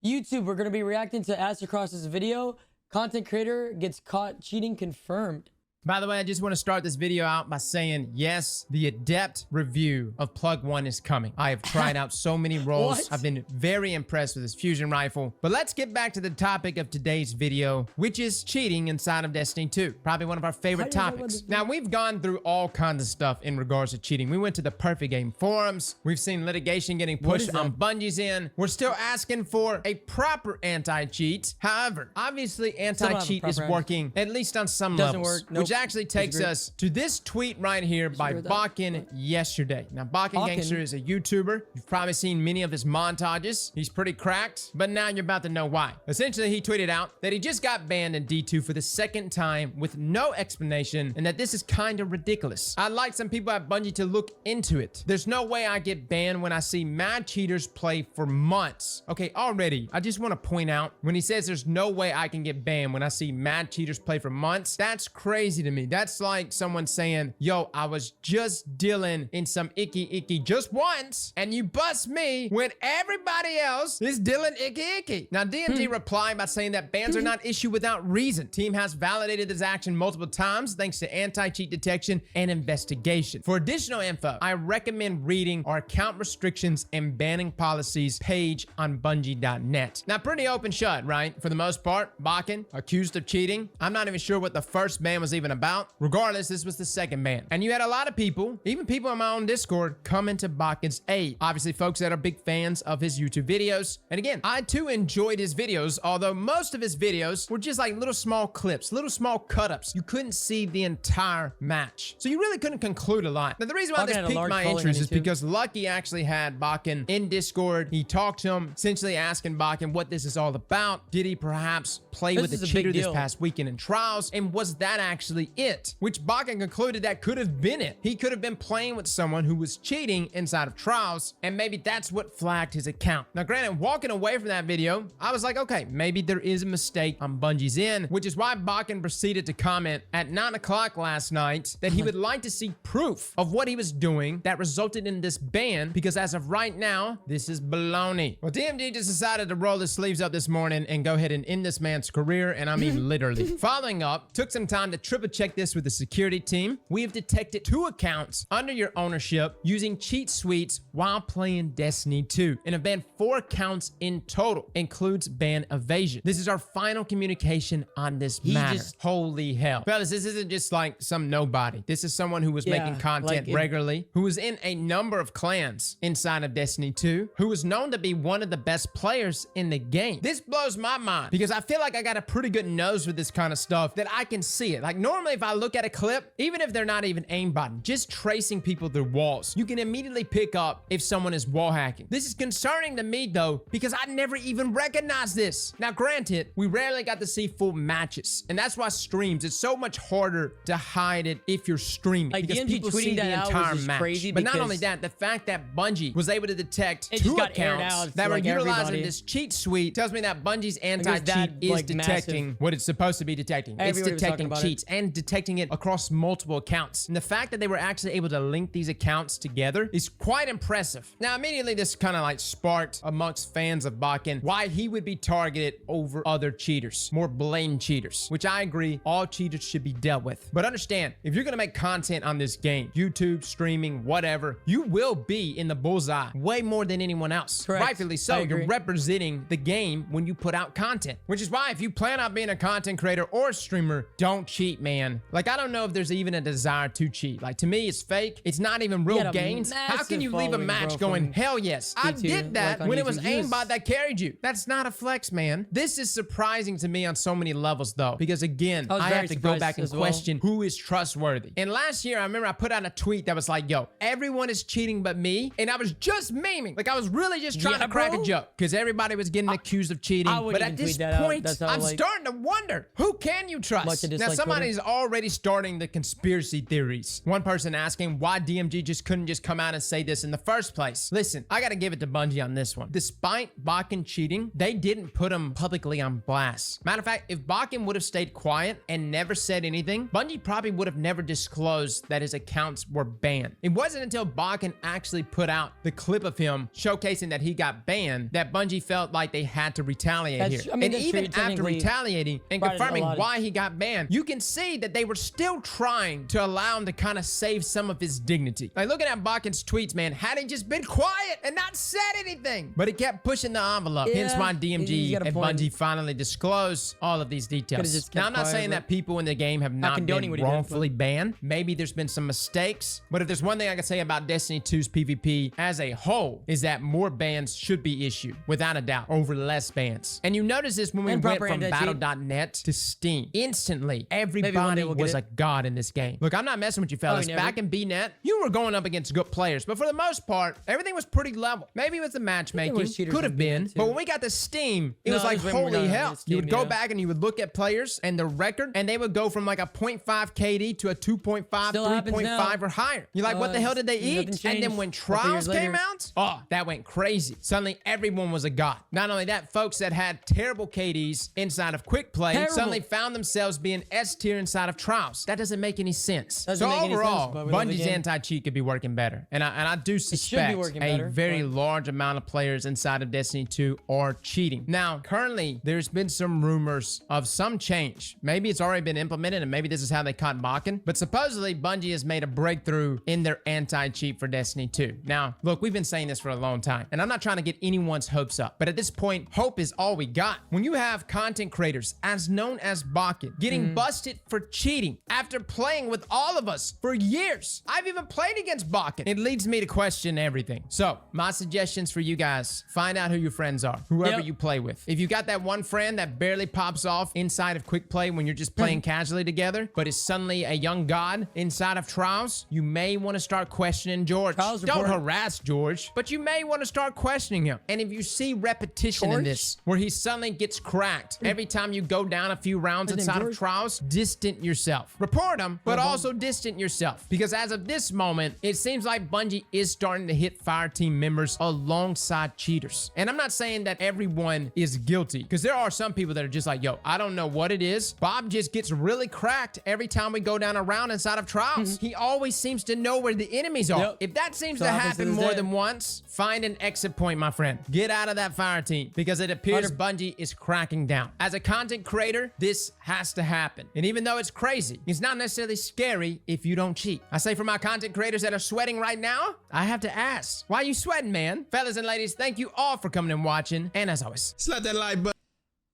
YouTube, we're going to be reacting to Aztecross's video. Content creator gets caught cheating confirmed. By the way, I just want to start this video out by saying, yes, the Adept review of Plug 1 is coming. I have tried out so many roles. I've been very impressed with this fusion rifle. But let's get back to the topic of today's video, which is cheating inside of Destiny 2. Probably one of our favorite topics. Now, we've gone through all kinds of stuff in regards to cheating. We went to the Perfect Game forums. We've seen litigation getting pushed on Bungie's end. We're still asking for a proper anti-cheat. However, obviously, anti-cheat is working, at least on some levels. Which actually takes us to this tweet right here by Bakan yesterday. Now, Bakan Gangster is a YouTuber. You've probably seen many of his montages. He's pretty cracked, but now you're about to know why. Essentially, he tweeted out that he just got banned in D2 for the second time with no explanation, and that this is kind of ridiculous. I'd like some people at Bungie to look into it. There's no way I get banned when I see mad cheaters play for months. Okay, already, I just want to point out, when he says there's no way I can get banned when I see mad cheaters play for months, that's crazy to me. That's like someone saying, yo, I was just dealing in some icky just once, and you bust me when everybody else is dealing icky. Now, DMG replied by saying that bans are not issued without reason. Team has validated this action multiple times thanks to anti-cheat detection and investigation. For additional info, I recommend reading our account restrictions and banning policies page on Bungie.net. Now, pretty open shut, right? For the most part, Bakan accused of cheating. I'm not even sure what the first ban was even about. Regardless, this was the second ban. And you had a lot of people, even people in my own Discord, coming to Bakan's aid. Obviously, folks that are big fans of his YouTube videos. And again, I too enjoyed his videos, although most of his videos were just like little small clips, little small cut-ups. You couldn't see the entire match. So you really couldn't conclude a lot. Now, the reason why this piqued my interest is because Lucky actually had Bakan in Discord. He talked to him, essentially asking Bakan what this is all about. Did he perhaps play with a cheater this past weekend in Trials? And was that actually it? Which Bakan concluded that could have been it. He could have been playing with someone who was cheating inside of Trials, and maybe that's what flagged his account. Now, granted, walking away from that video, I was like, okay, maybe there is a mistake on Bungie's end, which is why Bakan proceeded to comment at 9 o'clock last night that he would like to see proof of what he was doing that resulted in this ban, because as of right now, this is baloney. Well, DMG just decided to roll his sleeves up this morning and go ahead and end this man's career, and I mean literally. Following up, took some time to triple check this with the security team. We have detected 2 accounts under your ownership using cheat suites while playing Destiny 2, and have banned 4 accounts in total, includes ban evasion. This is our final communication on this matter. Holy hell. Fellas, this isn't just like some nobody. This is someone who was making content regularly, who was in a number of clans inside of Destiny 2, who was known to be one of the best players in the game. This blows my mind because I feel like I got a pretty good nose for this kind of stuff, that I can see it. Like, normally if I look at a clip, even if they're not even aimbotting, just tracing people through walls, you can immediately pick up if someone is wall hacking. This is concerning to me though, because I never even recognized this. Now, granted, we rarely got to see full matches, and that's why streams, it's so much harder to hide it if you're streaming, like, because people see the entire match. But not only that, the fact that Bungie was able to detect 2 accounts that were utilizing this cheat suite tells me that Bungie's anti-cheat is detecting what it's supposed to be detecting. It's detecting cheats and detecting it across multiple accounts. And the fact that they were actually able to link these accounts together is quite impressive. Now, immediately this kind of like sparked amongst fans of Bakan why he would be targeted over other cheaters, more blatant cheaters, which I agree, all cheaters should be dealt with. But understand, if you're gonna make content on this game, YouTube, streaming, whatever, you will be in the bullseye way more than anyone else. Correct. Rightfully so. You're representing the game when you put out content, which is why if you plan on being a content creator or a streamer, don't cheat, man. Like, I don't know if there's even a desire to cheat. Like, to me, it's fake. It's not even real games. How can you leave a match going, hell yes, I did that, when it was aimbot that carried you? That's not a flex, man. This is surprising to me on so many levels though, because again, I have to go back and question who is trustworthy. And last year, I remember I put out a tweet that was like, yo, everyone is cheating but me, and I was just memeing. Like, I was really just trying to crack a joke, because everybody was getting accused of cheating. But at this point, I'm starting to wonder, who can you trust? Now, somebody's is already starting the conspiracy theories. One person asking why DMG just couldn't just come out and say this in the first place. Listen, I gotta give it to Bungie on this one. Despite Bakan cheating, they didn't put him publicly on blast. Matter of fact, if Bakan would have stayed quiet and never said anything, Bungie probably would have never disclosed that his accounts were banned. It wasn't until Bakan actually put out the clip of him showcasing that he got banned that Bungie felt like they had to retaliate here. And even after retaliating and confirming why he got banned, you can see that they were still trying to allow him to kind of save some of his dignity. Like looking at Bakan's tweets, man, had he just been quiet and not said anything, but he kept pushing the envelope. Hence why DMG and Bungie finally disclosed all of these details. Now, I'm not saying that people in the game have not been wrongfully banned. Maybe there's been some mistakes, but if there's one thing I can say about Destiny 2's PvP as a whole is that more bans should be issued, without a doubt, over less bans. And you notice this when we went from Battle.net to Steam. Instantly, everybody was a god in this game. Look, I'm not messing with you fellas. Back in BNet, you were going up against good players, but for the most part, everything was pretty level. Maybe it was the matchmaking, could have been, but when we got to Steam, it was like, holy hell. You would go back and you would look at players and the record, and they would go from like a 0.5 KD to a 2.5, 3.5 or higher. You're like, what the hell did they eat? And then when Trials came out, oh, that went crazy. Suddenly, everyone was a god. Not only that, folks that had terrible KDs inside of Quick Play suddenly found themselves being S tier inside of Trials. That doesn't make any sense. So overall, Bungie's anti-cheat could be working better. And I do suspect a very large amount of players inside of Destiny 2 are cheating. Now, currently, there's been some rumors of some change. Maybe it's already been implemented and maybe this is how they caught Bakan. But supposedly, Bungie has made a breakthrough in their anti-cheat for Destiny 2. Now, look, we've been saying this for a long time, and I'm not trying to get anyone's hopes up, but at this point, hope is all we got. When you have content creators as known as Bakan getting busted for cheating after playing with all of us for years, I've even played against Bakan, it leads me to question everything. So, my suggestions for you guys, find out who your friends are, whoever you play with. If you got that one friend that barely pops off inside of Quick Play when you're just playing casually together, but is suddenly a young god inside of Trials, you may want to start questioning George. Don't harass George, but you may want to start questioning him. And if you see repetition in this, where he suddenly gets cracked every time you go down a few rounds inside of Trials, distant yourself. Report him, but also distant yourself. Because as of this moment, it seems like Bungie is starting to hit Fireteam members alongside cheaters. And I'm not saying that everyone is guilty, because there are some people that are just like, yo, I don't know what it is. Bob just gets really cracked every time we go down a round inside of Trials. He always seems to know where the enemies are. If that seems to happen more than once, find an exit point, my friend. Get out of that fire team, because it appears Bungie is cracking down. As a content creator, this has to happen. And even though it's crazy, it's not necessarily scary if you don't cheat. I say for my content creators that are sweating right now, I have to ask, why are you sweating, man? Fellas and ladies, thank you all for coming and watching. And as always, slap that like button.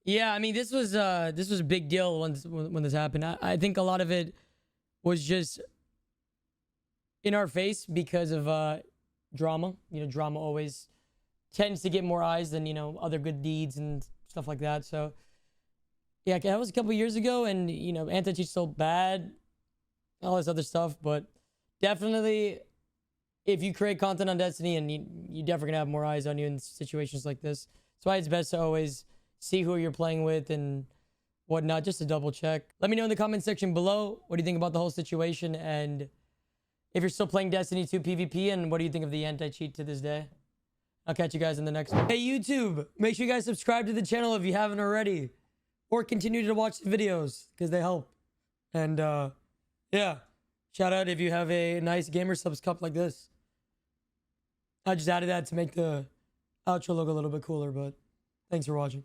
Yeah, I mean, this was a big deal when this happened. I think a lot of it was just in our face because of drama. You know, drama always tends to get more eyes than, you know, other good deeds and stuff like that. So yeah, that was a couple years ago, and you know, anti-cheat's still bad, all this other stuff, but definitely if you create content on Destiny, and you definitely gonna have more eyes on you in situations like this. That's why it's best to always see who you're playing with and whatnot, just to double check. Let me know in the comment section below, what do you think about the whole situation, and if you're still playing Destiny 2 PvP, and what do you think of the anti-cheat to this day? I'll catch you guys in the next one. Hey YouTube, make sure you guys subscribe to the channel if you haven't already, or continue to watch the videos because they help. And yeah, shout out if you have a nice Gamer Subs cup like this. I just added that to make the outro look a little bit cooler, but thanks for watching.